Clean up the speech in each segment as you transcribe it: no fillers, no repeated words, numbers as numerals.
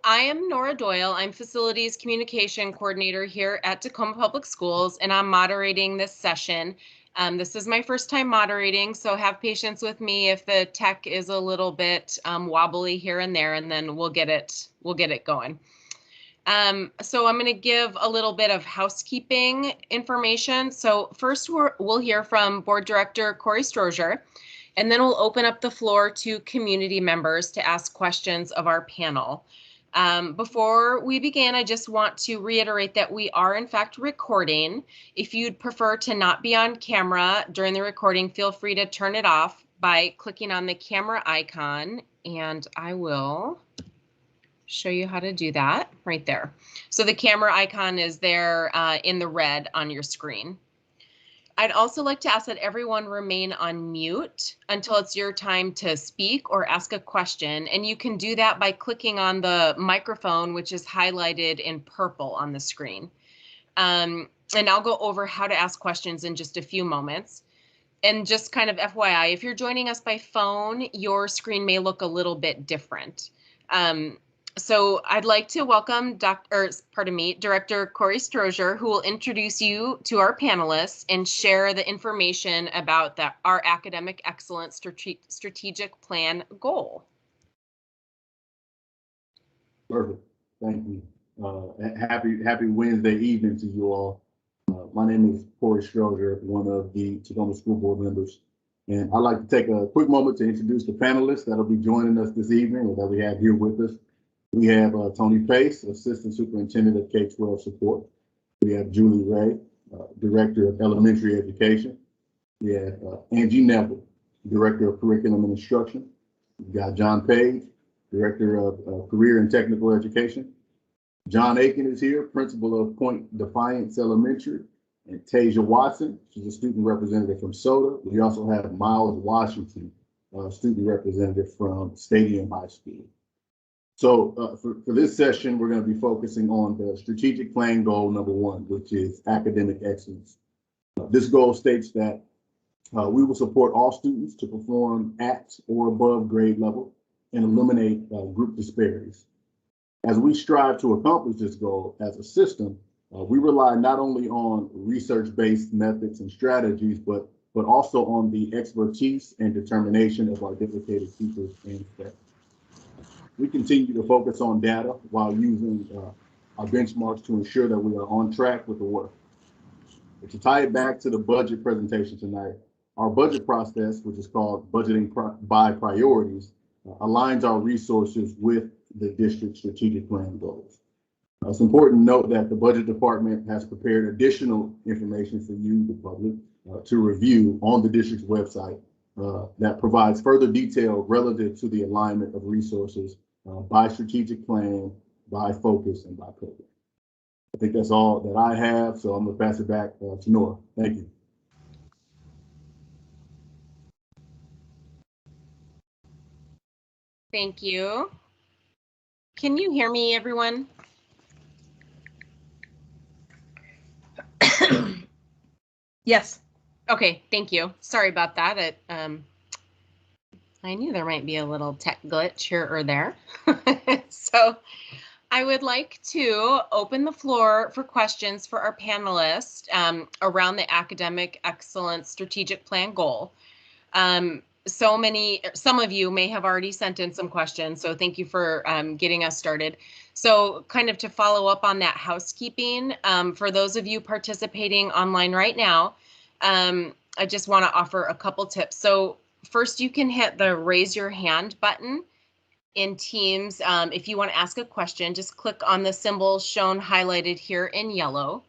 I am Nora Doyle. I'm Facilities Communication Coordinator here at Tacoma Public Schools, and I'm moderating this session. This is my first time moderating, so have patience with me if the tech is a little bit wobbly here and there, and then we'll get it going. So I'm going to give a little bit of housekeeping information. So first we'll hear from Board Director Corey Strozier, and then we'll open up the floor to community members to ask questions of our panel. Before we begin, I just want to reiterate that we are in fact recording. If you'd prefer to not be on camera during the recording, feel free to turn it off by clicking on the camera icon, and I will show you how to do that right there. So the camera icon is there in the red on your screen. I'd also like to ask that everyone remain on mute until it's your time to speak or ask a question. And you can do that by clicking on the microphone, which is highlighted in purple on the screen. And I'll go over how to ask questions in just a few moments. And just kind of FYI, if you're joining us by phone, your screen may look a little bit different. So I'd like to welcome Director Corey Strozier, who will introduce you to our panelists and share the information about our academic excellence strategic plan goal. Perfect. Thank you. Happy Wednesday evening to you all. My name is Corey Strozier, one of the Tacoma School Board members. And I'd like to take a quick moment to introduce the panelists that'll be joining us this evening or that we have here with us. We have Tony Pace, Assistant Superintendent of K-12 Support. We have Julie Ray, Director of Elementary Education. We have Angie Neville, Director of Curriculum and Instruction. We've got John Page, Director of Career and Technical Education. John Aiken is here, Principal of Point Defiance Elementary. And Tasia Watson, she's a student representative from SOTA. We also have Miles Washington, student representative from Stadium High School. So for this session, we're going to be focusing on the strategic plan goal number 1, which is academic excellence. This goal states that we will support all students to perform at or above grade level and eliminate group disparities. As we strive to accomplish this goal as a system, we rely not only on research-based methods and strategies, but also on the expertise and determination of our dedicated teachers and staff. We continue to focus on data while using our benchmarks to ensure that we are on track with the work. But to tie it back to the budget presentation tonight, our budget process, which is called budgeting by priorities, aligns our resources with the district strategic plan goals. It's important to note that the budget department has prepared additional information for you, the public, to review on the district's website that provides further detail relative to the alignment of resources by strategic plan, by focus, and by program. I think that's all that I have, so I'm going to pass it back to Nora. Thank you. Thank you. Can you hear me, everyone? Yes. Okay, thank you. Sorry about that. I knew there might be a little tech glitch here or there. So I would like to open the floor for questions for our panelists around the academic excellence strategic plan goal. Some of you may have already sent in some questions, so thank you for getting us started. So kind of to follow up on that housekeeping, for those of you participating online right now, I just want to offer a couple tips. So first, you can hit the raise your hand button in Teams. If you want to ask a question, just click on the symbol shown highlighted here in yellow.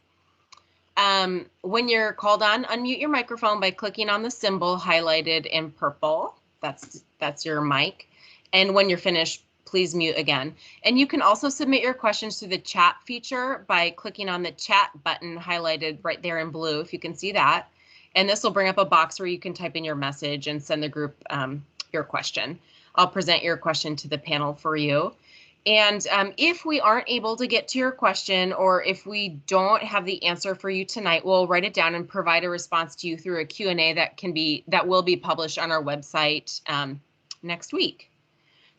When you're called on, unmute your microphone by clicking on the symbol highlighted in purple. That's your mic. And when you're finished, please mute again. And you can also submit your questions through the chat feature by clicking on the chat button highlighted right there in blue, if you can see that. And this will bring up a box where you can type in your message and send the group your question. I'll present your question to the panel for you. And if we aren't able to get to your question, or if we don't have the answer for you tonight, we'll write it down and provide a response to you through a Q&A that will be published on our website next week.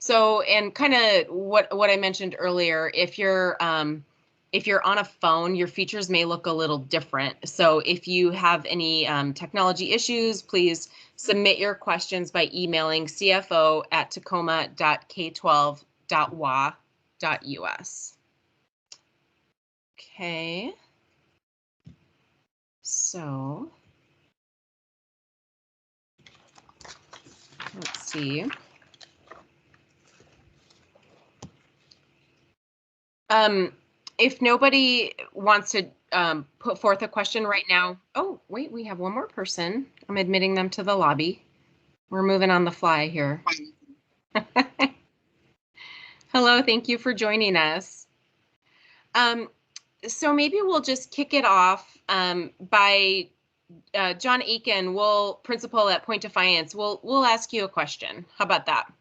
So, and kind of what I mentioned earlier, if you're on a phone, your features may look a little different. So if you have any technology issues, please submit your questions by emailing cfo@tacoma.k12.wa.us. Okay. So let's see. If nobody wants to put forth a question right now. Oh, wait, we have one more person. I'm admitting them to the lobby. We're moving on the fly here. Hello, thank you for joining us. So maybe we'll just kick it off by John Aiken, principal at Point Defiance. We'll ask you a question. How about that?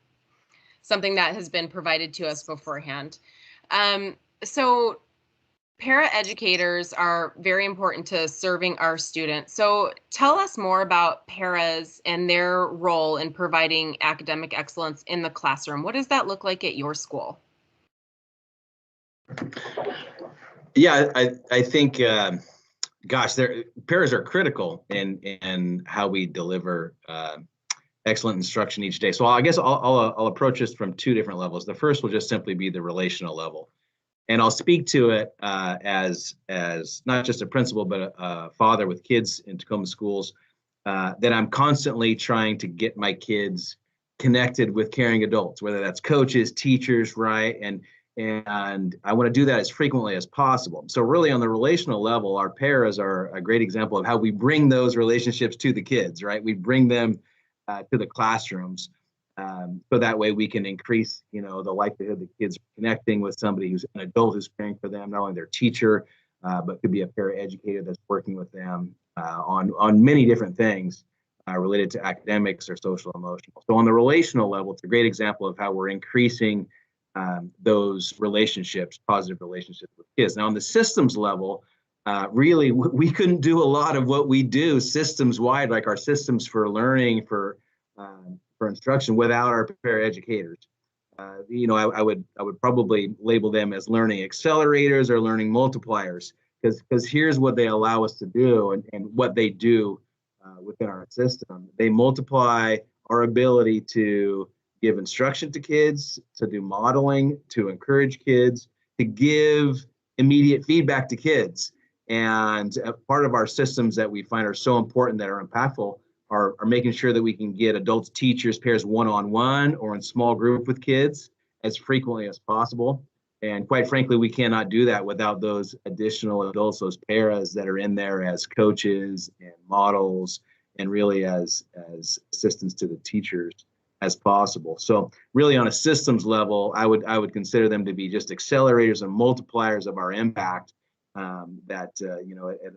Something that has been provided to us beforehand. So para-educators are very important to serving our students. So tell us more about paras and their role in providing academic excellence in the classroom. What does that look like at your school? Yeah, I think, gosh, paras are critical in how we deliver excellent instruction each day. So I guess I'll approach this from two different levels. The first will just simply be the relational level. And I'll speak to it as not just a principal, but a father with kids in Tacoma schools, that I'm constantly trying to get my kids connected with caring adults, whether that's coaches, teachers, right? And I want to do that as frequently as possible. So really on the relational level, our paras are a great example of how we bring those relationships to the kids, right? We bring them to the classrooms. So that way we can increase, the likelihood that kids are connecting with somebody who's an adult who's caring for them, not only their teacher, but could be a paraeducator that's working with them on many different things related to academics or social emotional. So on the relational level, it's a great example of how we're increasing those relationships, positive relationships with kids. Now on the systems level, really we couldn't do a lot of what we do systems wide, like our systems for learning, for instruction, without our paraeducators. I would probably label them as learning accelerators or learning multipliers, because here's what they allow us to do and what they do within our system. They multiply our ability to give instruction to kids, to do modeling, to encourage kids, to give immediate feedback to kids. And part of our systems that we find are so important, that are impactful, are making sure that we can get adults, teachers, pairs one-on-one or in small group with kids as frequently as possible. And quite frankly, we cannot do that without those additional adults, those paras that are in there as coaches and models, and really as assistants to the teachers as possible. So really on a systems level, I would consider them to be just accelerators and multipliers of our impact, at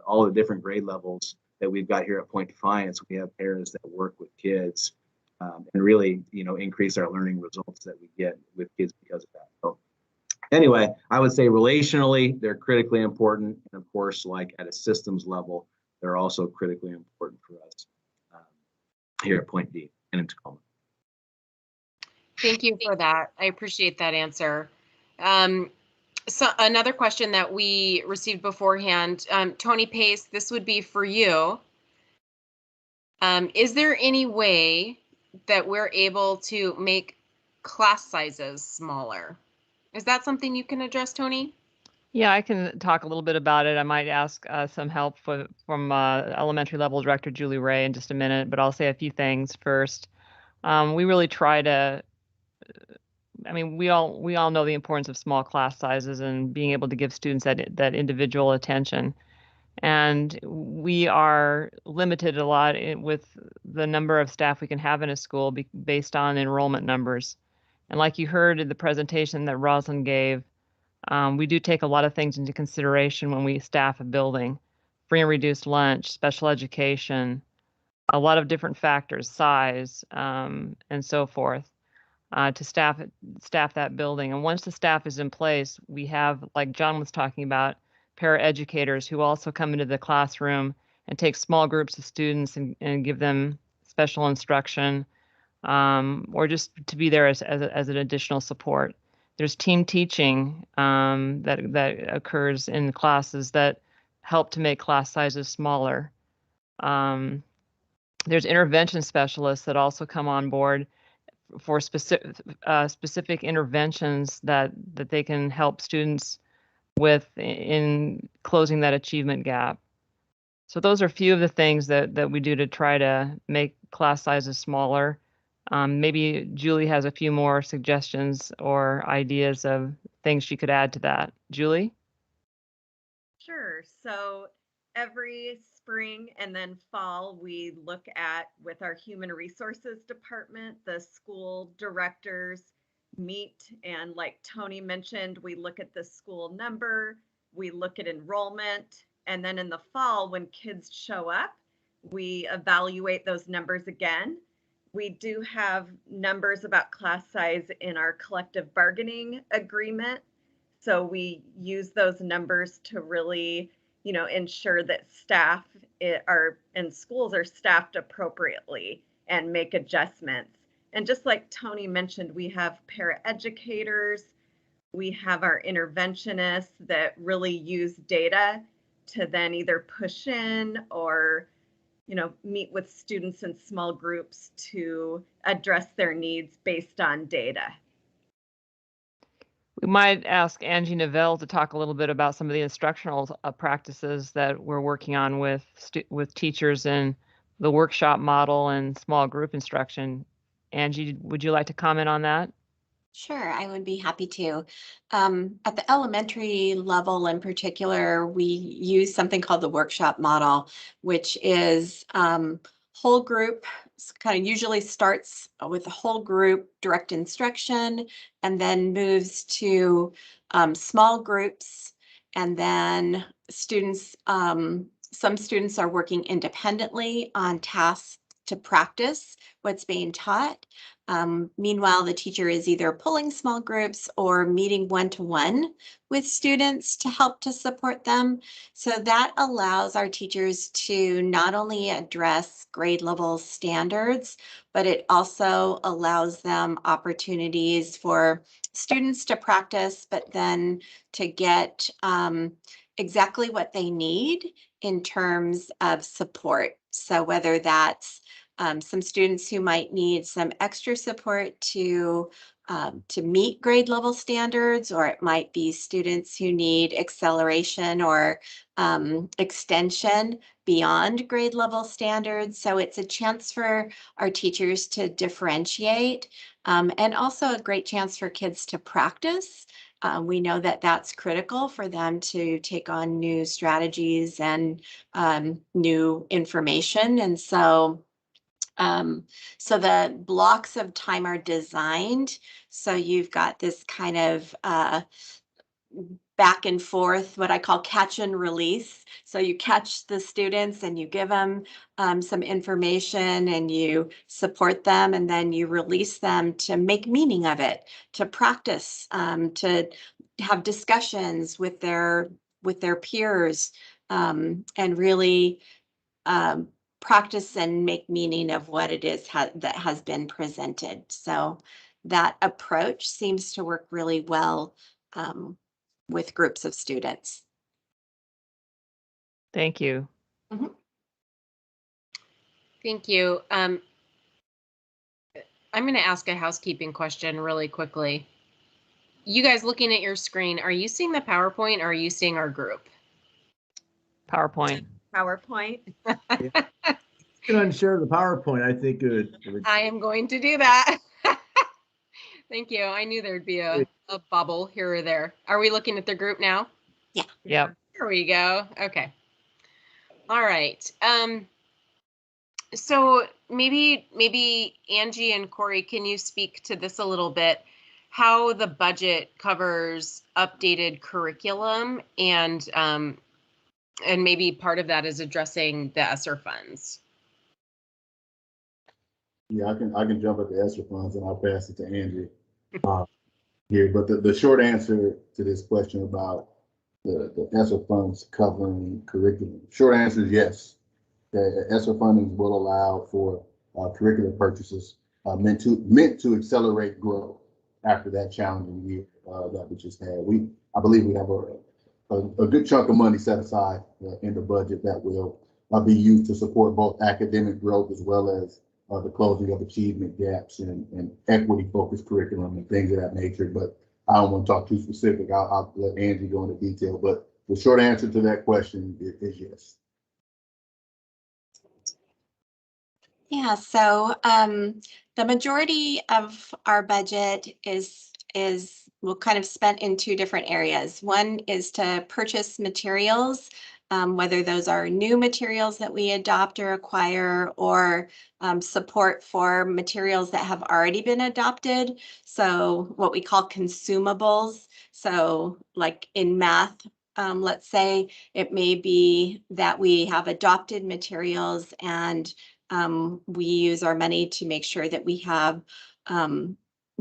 all the different grade levels that we've got here at Point Defiance. We have paras that work with kids and really, increase our learning results that we get with kids because of that. So anyway, I would say relationally, they're critically important. And of course, like at a systems level, they're also critically important for us here at Point D and in Tacoma. Thank you for that. I appreciate that answer. So another question that we received beforehand, Tony Pace, this would be for you. Is there any way that we're able to make class sizes smaller? Is that something you can address, Tony? Yeah, I can talk a little bit about it. I might ask some help from elementary level director Julie Ray in just a minute, but I'll say a few things first. We really try to, we all know the importance of small class sizes and being able to give students that individual attention. And we are limited a lot with the number of staff we can have in a school based on enrollment numbers. And like you heard in the presentation that Rosalind gave, we do take a lot of things into consideration when we staff a building: free and reduced lunch, special education, a lot of different factors, size, and so forth, to staff that building. And once the staff is in place, we have, like John was talking about, paraeducators who also come into the classroom and take small groups of students and give them special instruction, or just to be there as an additional support. There's team teaching that occurs in classes that help to make class sizes smaller. There's intervention specialists that also come on board for specific interventions that they can help students with in closing that achievement gap. So those are a few of the things that we do to try to make class sizes smaller. Maybe Julie has a few more suggestions or ideas of things she could add to that. Julie? Sure. So every spring and then fall, we look at, with our human resources department, the school directors meet, and like Tony mentioned, we look at the school number, we look at enrollment, and then in the fall, when kids show up, we evaluate those numbers again. We do have numbers about class size in our collective bargaining agreement. So we use those numbers to really, ensure that staff and schools are staffed appropriately and make adjustments. And just like Tony mentioned, we have paraeducators, we have our interventionists that really use data to then either push in or, meet with students in small groups to address their needs based on data. We might ask Angie Novell to talk a little bit about some of the instructional practices that we're working on with teachers in the workshop model and small group instruction. Angie, would you like to comment on that? Sure, I would be happy to. At the elementary level in particular, we use something called the workshop model, which is whole group, kind of usually starts with a whole group direct instruction and then moves to small groups. And then students, some students are working independently on tasks to practice what's being taught. Meanwhile, the teacher is either pulling small groups or meeting one-to-one with students to help to support them. So that allows our teachers to not only address grade level standards, but it also allows them opportunities for students to practice, but then to get exactly what they need in terms of support. So whether that's some students who might need some extra support to meet grade level standards, or it might be students who need acceleration or extension beyond grade level standards. So it's a chance for our teachers to differentiate, and also a great chance for kids to practice. We know that that's critical for them to take on new strategies and new information. And so the blocks of time are designed so you've got this kind of back and forth, what I call catch and release. So you catch the students and you give them some information and you support them, and then you release them to make meaning of it, to practice, to have discussions with their peers, and really practice and make meaning of what it is that has been presented. So that approach seems to work really well with groups of students. Thank you. Mm-hmm. Thank you. I'm going to ask a housekeeping question really quickly. You guys looking at your screen, are you seeing the PowerPoint or are you seeing our group? PowerPoint. PowerPoint. You can unshare the PowerPoint. I think it would. I am going to do that. Thank you. I knew there'd be a bubble here or there. Are we looking at the group now? Yeah. Yep. Here we go. Okay. All right. So maybe Angie and Corey, can you speak to this a little bit? How the budget covers updated curriculum and maybe part of that is addressing the ESSER funds. Yeah, I can jump at the ESSER funds and I'll pass it to Angie here. But the short answer to this question about the ESSER funds covering curriculum, short answer is yes. The ESSER funding will allow for curricular purchases. meant to accelerate growth after that challenging year that we just had. I believe we have a good chunk of money set aside in the budget that will be used to support both academic growth as well as the closing of achievement gaps and equity-focused curriculum and things of that nature. But I don't want to talk too specific. I'll let Angie go into detail. But the short answer to that question is yes. Yeah, so the majority of our budget is well, kind of spent in two different areas. One is to purchase materials, whether those are new materials that we adopt or acquire, or support for materials that have already been adopted. So what we call consumables. So like in math, let's say it may be that we have adopted materials and we use our money to make sure that we have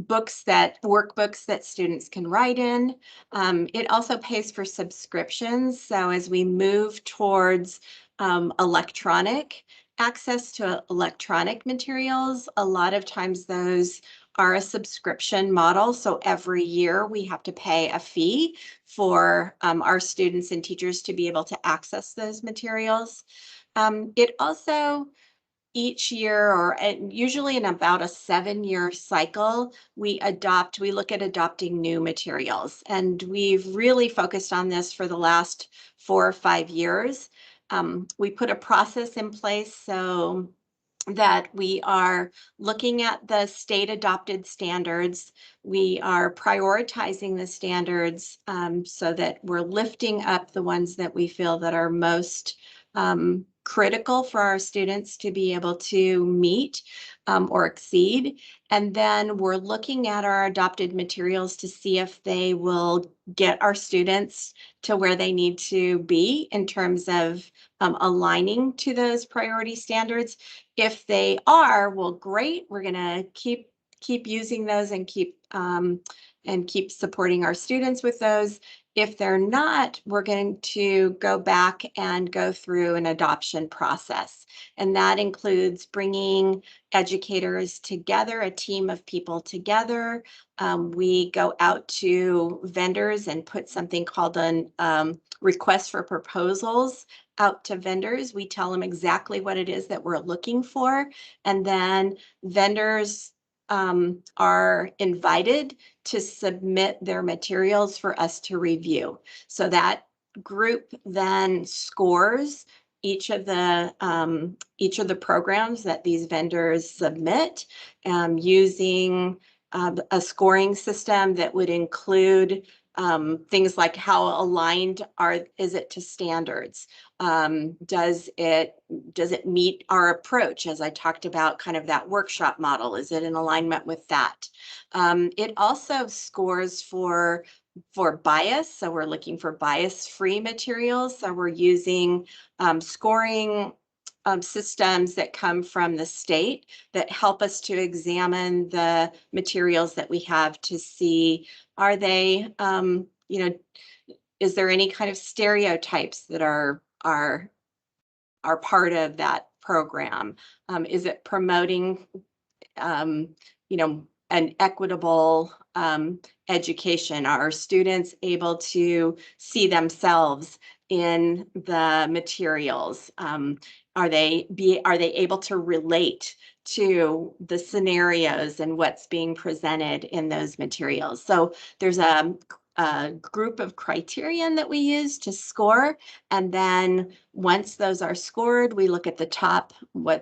workbooks that students can write in. It also pays for subscriptions. So as we move towards electronic access to electronic materials, a lot of times those are a subscription model. So every year we have to pay a fee for our students and teachers to be able to access those materials. It also, each year, or usually in about a 7-year cycle, we look at adopting new materials. And we've really focused on this for the last 4 or 5 years. We put a process in place so that we are looking at the state adopted standards. We are prioritizing the standards so that we're lifting up the ones that we feel that are most critical for our students to be able to meet or exceed. And then we're looking at our adopted materials to see if they will get our students to where they need to be in terms of aligning to those priority standards. If they are, well, great. We're going to keep using those and keep supporting our students with those. If they're not, we're going to go back and go through an adoption process. And that includes bringing educators together, a team of people together. We go out to vendors and put something called an request for proposals out to vendors. We tell them exactly what it is that we're looking for. And then vendors are invited to submit their materials for us to review. So that group then scores each of the programs that these vendors submit using a scoring system that would include things like how aligned is it to standards? Does it meet our approach, as I talked about, kind of that workshop model? Is it in alignment with that? It also scores for bias. So we're looking for bias-free materials. So we're using scoring systems that come from the state that help us to examine the materials that we have to see, are they, is there any kind of stereotypes that are part of that program? Is it promoting, an equitable education? Are students able to see themselves in the materials? Are they able to relate to the scenarios and what's being presented in those materials? So there's a group of criterion that we use to score. And then once those are scored, we look at the top,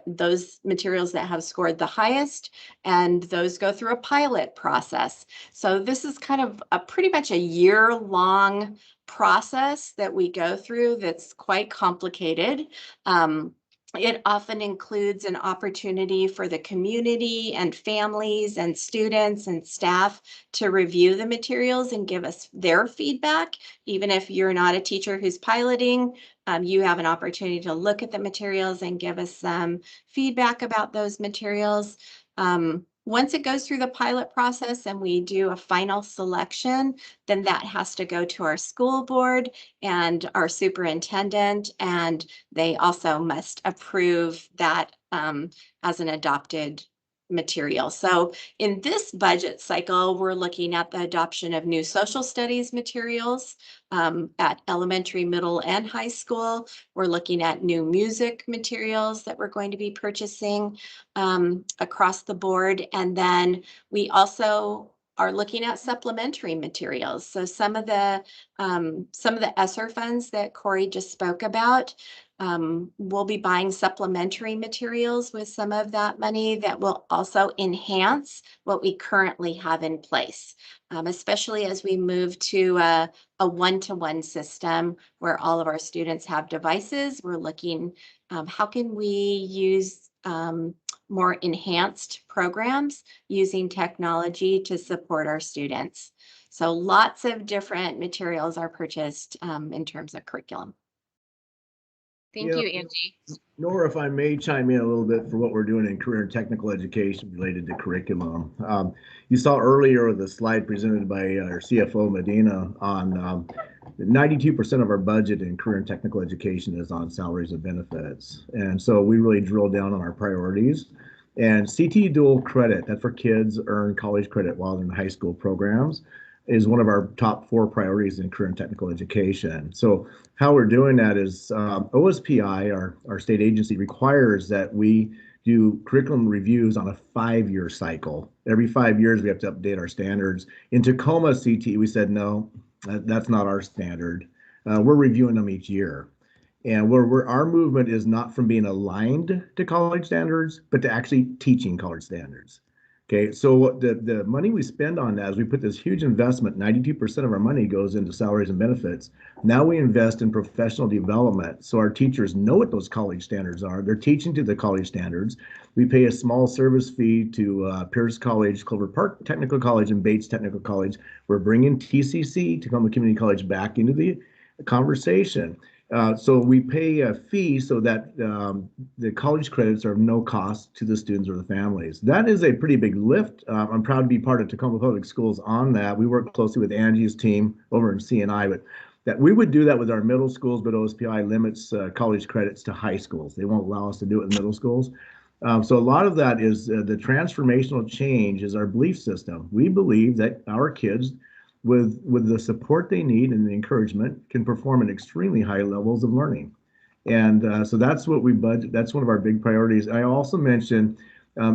those materials that have scored the highest, and those go through a pilot process. So this is kind of pretty much a year-long process that we go through that's quite complicated. It often includes an opportunity for the community and families and students and staff to review the materials and give us their feedback. Even if you're not a teacher who's piloting, you have an opportunity to look at the materials and give us some feedback about those materials. Once it goes through the pilot process and we do a final selection, then that has to go to our school board and our superintendent, and they also must approve that as an adopted material. So in this budget cycle, we're looking at the adoption of new social studies materials at elementary, middle, and high school. We're looking at new music materials that we're going to be purchasing across the board. And then we also are looking at supplementary materials. So some of the ESSER funds that Corey just spoke about, we'll be buying supplementary materials with some of that money that will also enhance what we currently have in place, especially as we move to a one-to-one system where all of our students have devices. We're looking, how can we use more enhanced programs using technology to support our students. So lots of different materials are purchased in terms of curriculum. Thank you, Angie. Nora, if I may chime in a little bit for what we're doing in career and technical education related to curriculum. You saw earlier the slide presented by our CFO Medina on 92% of our budget in career and technical education is on salaries and benefits. And so we really drill down on our priorities. And CT dual credit, that's for kids earn college credit while in high school programs, is one of our top 4 priorities in career and technical education. So how we're doing that is OSPI, our state agency, requires that we do curriculum reviews on a 5-year cycle. Every 5 years, we have to update our standards. In Tacoma CT, we said, no, that's not our standard. We're reviewing them each year. And our movement is not from being aligned to college standards, but to actually teaching college standards. Okay, so the money we spend on that is we put this huge investment, 92% of our money goes into salaries and benefits. Now we invest in professional development. So our teachers know what those college standards are. They're teaching to the college standards. We pay a small service fee to Pierce College, Clover Park Technical College, and Bates Technical College. We're bringing TCC, Tacoma Community College, back into the conversation. So we pay a fee so that the college credits are of no cost to the students or the families. That is a pretty big lift. I'm proud to be part of Tacoma Public Schools on that. We work closely with Angie's team over in CNI, but that we would do that with our middle schools, but OSPI limits college credits to high schools. They won't allow us to do it in middle schools. So a lot of that is the transformational change is our belief system. We believe that our kids, with the support they need and the encouragement, can perform at extremely high levels of learning. And so that's what we budget. That's one of our big priorities. I also mentioned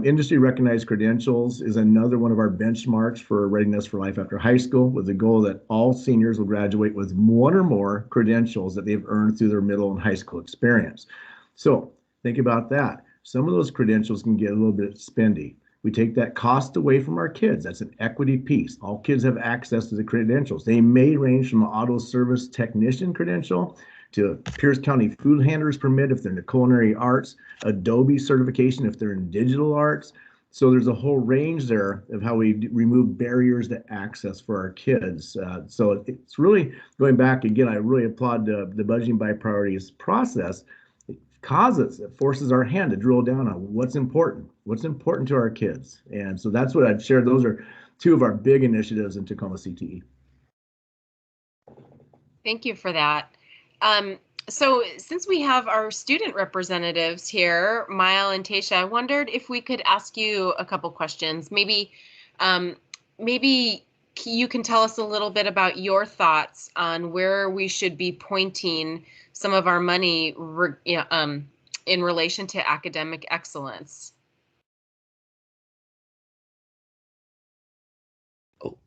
industry recognized credentials is another one of our benchmarks for readiness for life after high school, with the goal that all seniors will graduate with 1 or more credentials that they've earned through their middle and high school experience. So think about that. Some of those credentials can get a little bit spendy. We take that cost away from our kids. That's an equity piece. All kids have access to the credentials. They may range from an auto service technician credential to a Pierce County food handlers permit if they're in the culinary arts, Adobe certification if they're in digital arts. So there's a whole range there of how we remove barriers to access for our kids. So it's really going back again. I really applaud the budgeting by priorities process. It forces our hand to drill down on what's important to our kids. And so that's what I'd share. Those are 2 of our big initiatives in Tacoma CTE. Thank you for that. So since we have our student representatives here, Mile and Tasha, I wondered if we could ask you a couple questions. Maybe you can tell us a little bit about your thoughts on where we should be pointing some of our money in relation to academic excellence. Oh,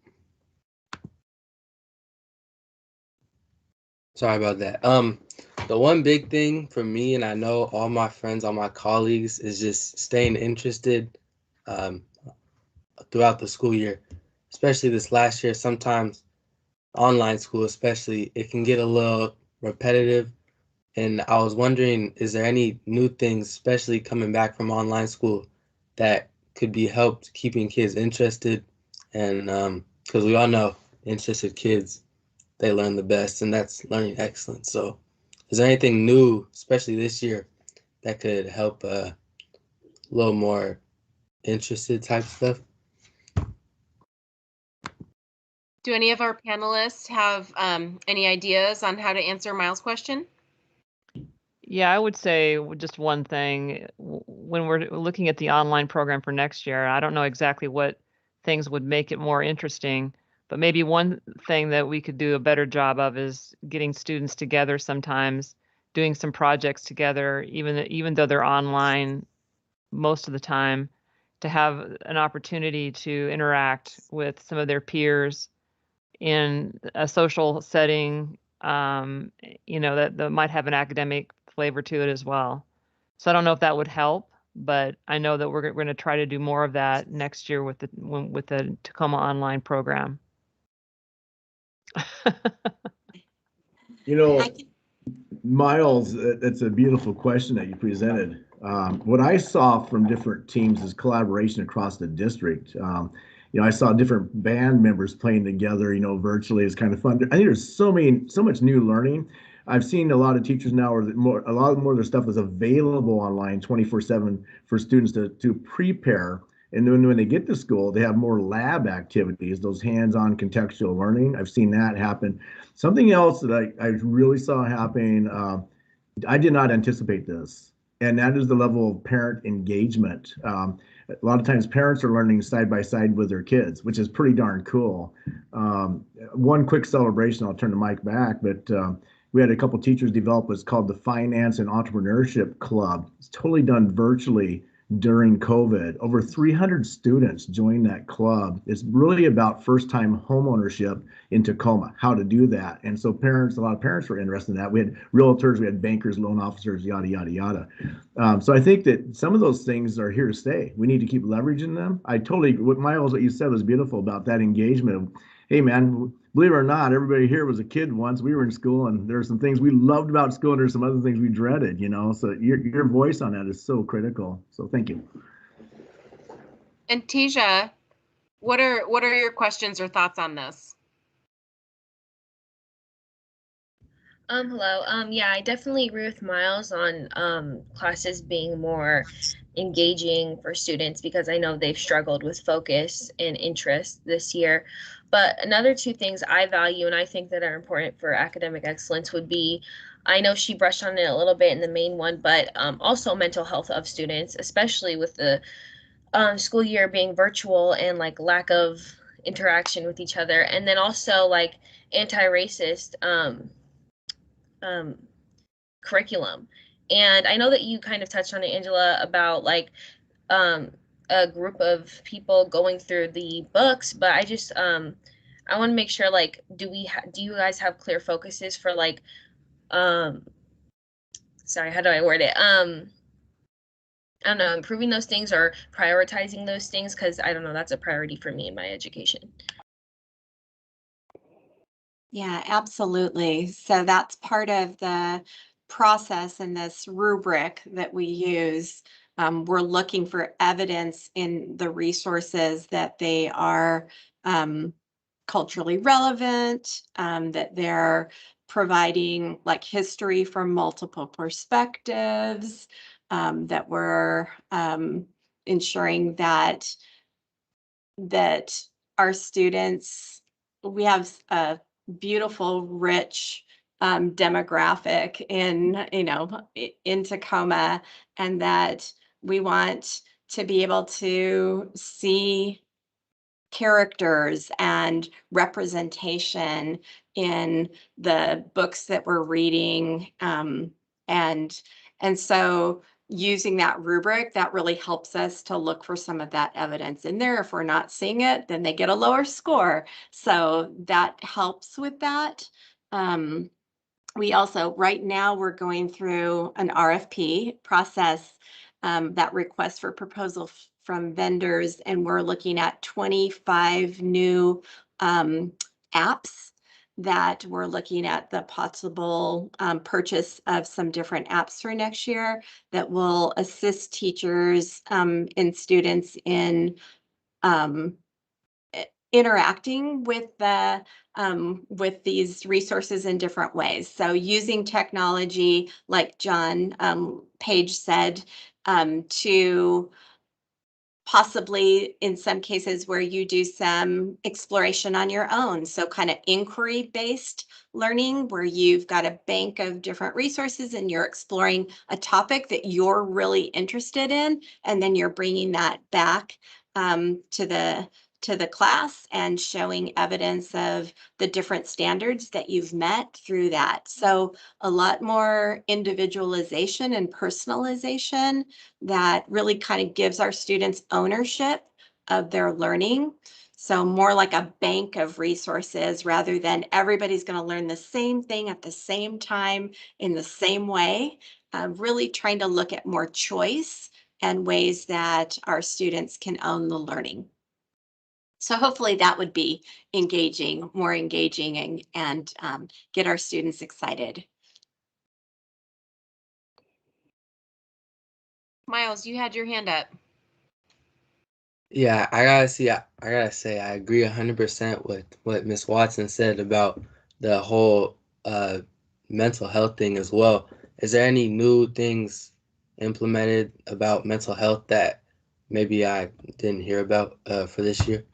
sorry about that. The one big thing for me, and I know all my friends, all my colleagues, is just staying interested throughout the school year, especially this last year. Sometimes online school, especially, it can get a little repetitive. And I was wondering, is there any new things, especially coming back from online school, that could be helped keeping kids interested? And because we all know interested kids, they learn the best, and that's learning excellence. So is there anything new, especially this year, that could help a little more interested type stuff? Do any of our panelists have any ideas on how to answer Miles' question? Yeah, I would say just one thing. When we're looking at the online program for next year, I don't know exactly what things would make it more interesting, but maybe one thing that we could do a better job of is getting students together sometimes, doing some projects together, even though they're online most of the time, to have an opportunity to interact with some of their peers in a social setting, that might have an academic flavor to it as well. So I don't know if that would help, but I know that we're going to try to do more of that next year with the Tacoma Online program. You know, I can Miles, that's a beautiful question that you presented. What I saw from different teams is collaboration across the district. I saw different band members playing together, virtually. It's kind of fun. I think there's so much new learning. I've seen a lot of teachers now, a lot more of their stuff is available online 24/7 for students to prepare. And then when they get to school, they have more lab activities, those hands-on contextual learning. I've seen that happen. Something else that I really saw happening, I did not anticipate this, and that is the level of parent engagement. A lot of times parents are learning side by side with their kids, which is pretty darn cool. One quick celebration, I'll turn the mic back, but we had a couple teachers develop what's called the Finance and Entrepreneurship Club. It's totally done virtually during COVID. Over 300 students joined that club. It's really about first-time homeownership in Tacoma, how to do that. And so a lot of parents were interested in that. We had realtors, we had bankers, loan officers, yada, yada, yada. So I think that some of those things are here to stay. We need to keep leveraging them. What you said was beautiful about that engagement of, hey man, believe it or not, everybody here was a kid once. We were in school, and there are some things we loved about school, and there's some other things we dreaded, So your voice on that is so critical. So thank you. And Tasia, what are your questions or thoughts on this? Hello. Yeah, I definitely agree with Miles on classes being more engaging for students, because I know they've struggled with focus and interest this year. But another two things I value and I think that are important for academic excellence would be, I know she brushed on it a little bit in the main one, but also mental health of students, especially with the school year being virtual and like lack of interaction with each other. And then also like anti-racist curriculum. And I know that you kind of touched on it, Angela, about like a group of people going through the books, but I just I want to make sure, like, do you guys have clear focuses for like sorry, how do I word it? I don't know, improving those things or prioritizing those things, because I don't know, that's a priority for me in my education. Yeah, absolutely. So that's part of the process in this rubric that we use. We're looking for evidence in the resources that they are culturally relevant, that they're providing like history from multiple perspectives, that we're ensuring that our students, we have a beautiful, rich demographic in Tacoma, and that we want to be able to see characters and representation in the books that we're reading, and so using that rubric, that really helps us to look for some of that evidence in there. If we're not seeing it, then they get a lower score. So that helps with that. We also, right now, we're going through an RFP process, that request for proposal from vendors, and we're looking at 25 new apps that we're looking at the possible purchase of some different apps for next year that will assist teachers and students in interacting with with these resources in different ways. So using technology, like John Page said, to possibly in some cases where you do some exploration on your own. So kind of inquiry-based learning where you've got a bank of different resources and you're exploring a topic that you're really interested in, and then you're bringing that back to the class and showing evidence of the different standards that you've met through that. So a lot more individualization and personalization that really kind of gives our students ownership of their learning. So more like a bank of resources rather than everybody's going to learn the same thing at the same time in the same way. Really trying to look at more choice and ways that our students can own the learning. So hopefully that would be engaging, more engaging, and get our students excited. Miles, you had your hand up. Yeah, I gotta say, I agree 100% with what Miss Watson said about the whole mental health thing as well. Is there any new things implemented about mental health that maybe I didn't hear about for this year?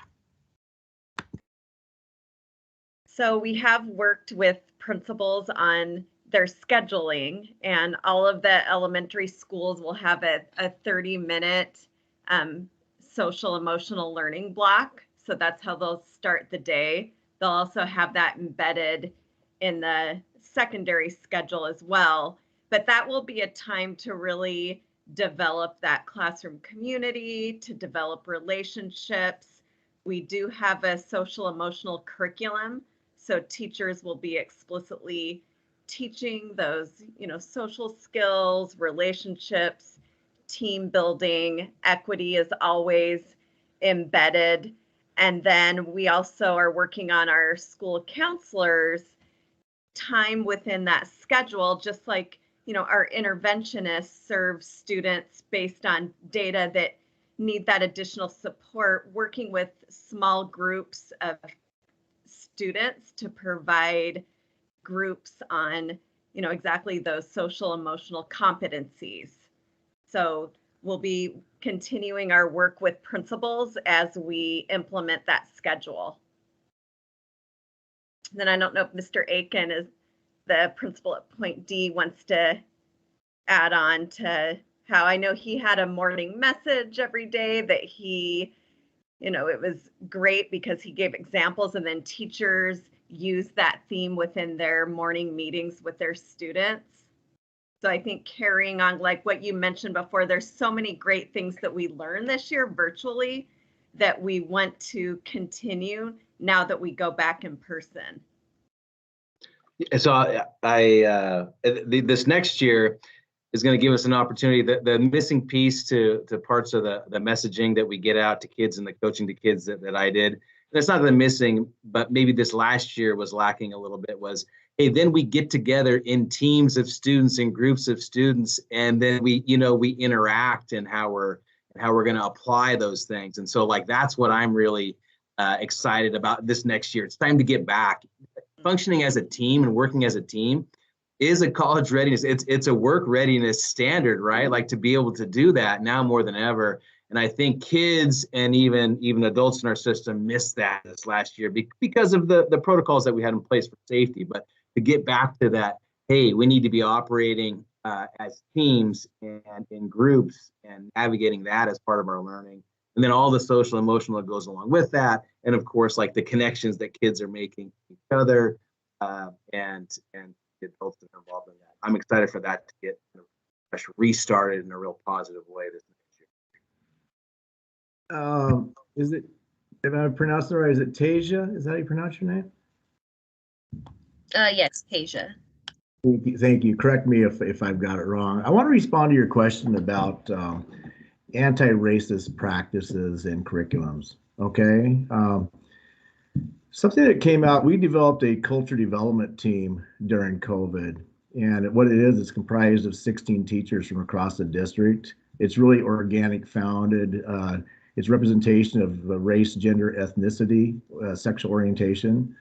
So we have worked with principals on their scheduling, and all of the elementary schools will have a 30-minute social emotional learning block. So that's how they'll start the day. They'll also have that embedded in the secondary schedule as well. But that will be a time to really develop that classroom community, to develop relationships. We do have a social emotional curriculum. So teachers will be explicitly teaching those, social skills, relationships, team building, equity is always embedded. And then we also are working on our school counselors' time within that schedule, just like, our interventionists serve students based on data that need that additional support, working with small groups of students to provide groups on, exactly those social emotional competencies. So we'll be continuing our work with principals as we implement that schedule. Then I don't know if Mr. Aiken, is the principal at Point D, wants to add on to how I know he had a morning message every day that he, it was great because he gave examples and then teachers use that theme within their morning meetings with their students. So I think carrying on, like what you mentioned before, there's so many great things that we learned this year virtually that we want to continue now that we go back in person. So this next year is going to give us an opportunity. The missing piece to parts of the messaging that we get out to kids and the coaching to kids that I did. That's not the missing, but maybe this last year was lacking a little bit, was, hey, then we get together in teams of students and groups of students, and then we interact and how we're going to apply those things. And so that's what I'm really excited about this next year. It's time to get back. Functioning as a team and working as a team is a college readiness. It's a work readiness standard, right? To be able to do that now more than ever. And I think kids and even adults in our system missed that this last year because of the protocols that we had in place for safety. But to get back to that, hey, we need to be operating as teams and in groups and navigating that as part of our learning. And then all the social emotional that goes along with that. And of course, the connections that kids are making to each other and the adults that are involved in that. I'm excited for that to get restarted in a real positive way this next year. Is it, if I pronounce it right, is it Tasia? Is that how you pronounce your name? Yes, Tasia. Thank you. Correct me if I've got it wrong. I want to respond to your question about anti-racist practices and curriculums. Okay. Something that came out, we developed a culture development team during COVID. And what it is, it's comprised of 16 teachers from across the district. It's really organic founded. It's representation of race, gender, ethnicity, sexual orientation.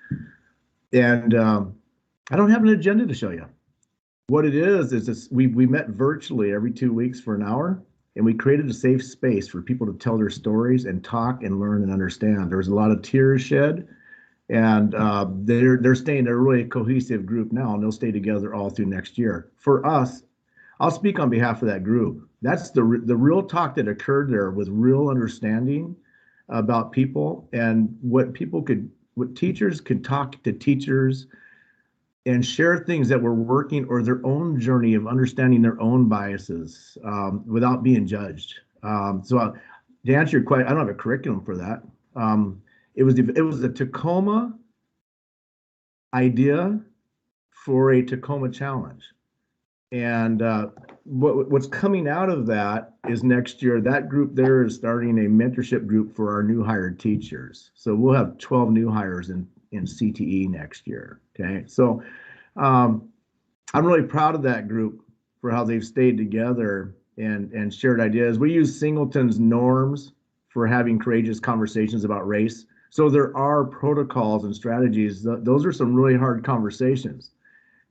And I don't have an agenda to show you. What it is we met virtually every 2 weeks for an hour. and we created a safe space for people to tell their stories and talk and learn and understand. There was a lot of tears shed, and they're staying. They're really a cohesive group now, and they'll stay together all through next year. For us, I'll speak on behalf of that group. That's the real talk that occurred there, with real understanding about people and what teachers could talk to teachers and share things that were working, or their own journey of understanding their own biases without being judged. So to answer your question, I don't have a curriculum for that. It was a Tacoma idea for a Tacoma challenge. And what's coming out of that is next year, that group there is starting a mentorship group for our new hired teachers. So we'll have 12 new hires in CTE next year. Okay. So I'm really proud of that group for how they've stayed together and shared ideas. We use Singleton's norms for having courageous conversations about race. So there are protocols and strategies. Those are some really hard conversations.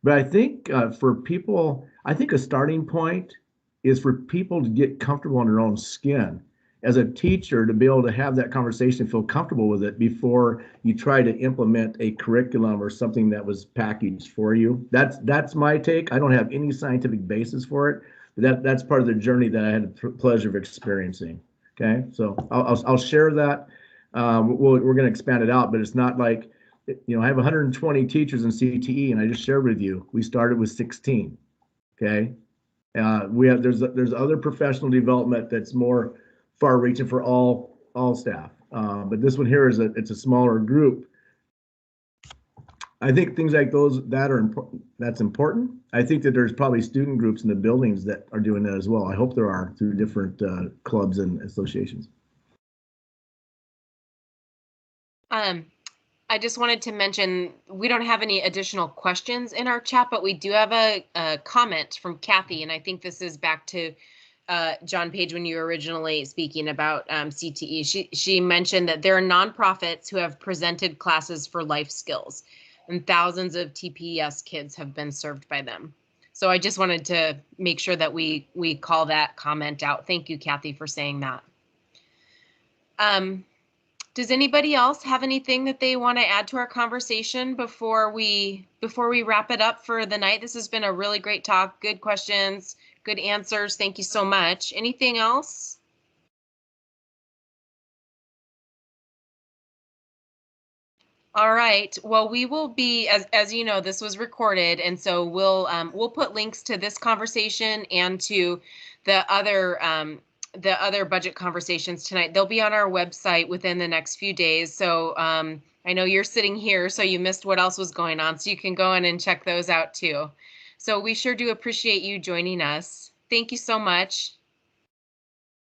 But I think for people, I think a starting point is for people to get comfortable in their own skin. As a teacher, to be able to have that conversation, feel comfortable with it before you try to implement a curriculum or something that was packaged for you. That's my take. I don't have any scientific basis for it, but that's part of the journey that I had the pleasure of experiencing. Okay, so I'll share that. We're going to expand it out, but it's not like, I have 120 teachers in CTE, and I just shared with you, we started with 16. Okay, there's other professional development that's more far-reaching for all staff, but this one here it's a smaller group. I think things like those that's important. I think that there's probably student groups in the buildings that are doing that as well. I hope there are, through different clubs and associations. I just wanted to mention, we don't have any additional questions in our chat, but we do have a comment from Kathy, and I think this is back to John Page when you were originally speaking about CTE. She mentioned that there are nonprofits who have presented classes for life skills, and thousands of TPS kids have been served by them. So I just wanted to make sure that we call that comment out. Thank you, Kathy, for saying that. Does anybody else have anything that they want to add to our conversation before we wrap it up for the night? This has been a really great talk. Good questions, good answers. Thank you so much. Anything else? All right. Well, we will be, as you know, this was recorded, and so we'll put links to this conversation and to the other budget conversations tonight. They'll be on our website within the next few days. So I know you're sitting here, so you missed what else was going on. So you can go in and check those out too. So we sure do appreciate you joining us. Thank you so much.